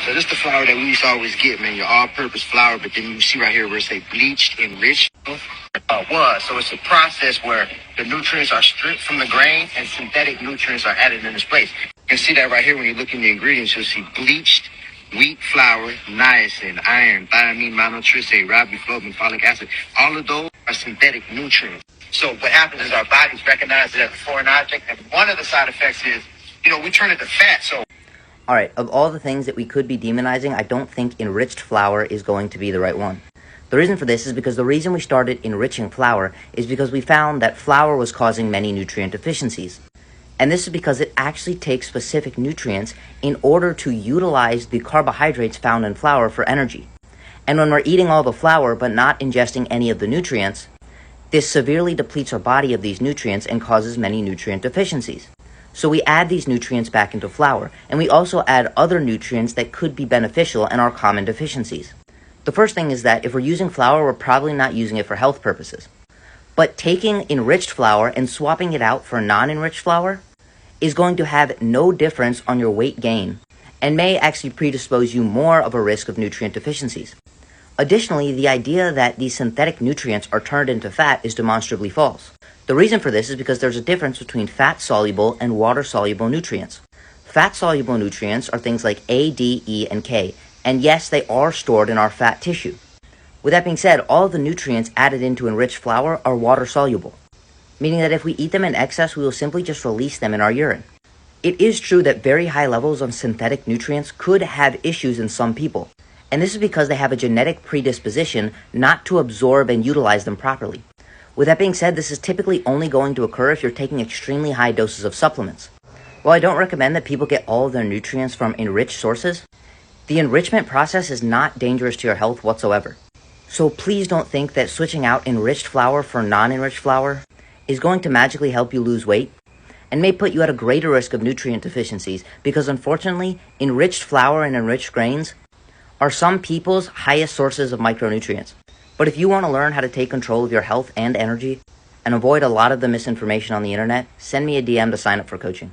So this is the flour that we used to always get, man, your all-purpose flour, but then you see right here where it say bleached, enriched. So it's a process where the nutrients are stripped from the grain and synthetic nutrients are added in its place. You can see that right here when you look in the ingredients. You'll see bleached wheat flour, niacin, iron, thiamine, monotrypsate, riboflavin, folic acid. All of those are synthetic nutrients. So what happens is our bodies recognize it as a foreign object, and one of the side effects is, we turn it to fat. So Alright, of all the things that we could be demonizing, I don't think enriched flour is going to be the right one. The reason for this is because the reason we started enriching flour is because we found that flour was causing many nutrient deficiencies. And this is because it actually takes specific nutrients in order to utilize the carbohydrates found in flour for energy. And when we're eating all the flour but not ingesting any of the nutrients, this severely depletes our body of these nutrients and causes many nutrient deficiencies. So we add these nutrients back into flour, and we also add other nutrients that could be beneficial in our common deficiencies. The first thing is that if we're using flour, we're probably not using it for health purposes. But taking enriched flour and swapping it out for non-enriched flour is going to have no difference on your weight gain and may actually predispose you more of a risk of nutrient deficiencies. Additionally, the idea that these synthetic nutrients are turned into fat is demonstrably false. The reason for this is because there's a difference between fat-soluble and water-soluble nutrients. Fat-soluble nutrients are things like A, D, E, and K, and yes, they are stored in our fat tissue. With that being said, all of the nutrients added into enriched flour are water-soluble, meaning that if we eat them in excess, we will simply just release them in our urine. It is true that very high levels of synthetic nutrients could have issues in some people, and this is because they have a genetic predisposition not to absorb and utilize them properly. With that being said, this is typically only going to occur if you're taking extremely high doses of supplements. While I don't recommend that people get all of their nutrients from enriched sources, the enrichment process is not dangerous to your health whatsoever. So please don't think that switching out enriched flour for non-enriched flour is going to magically help you lose weight and may put you at a greater risk of nutrient deficiencies because unfortunately, enriched flour and enriched grains are some people's highest sources of micronutrients. But if you want to learn how to take control of your health and energy and avoid a lot of the misinformation on the internet, send me a DM to sign up for coaching.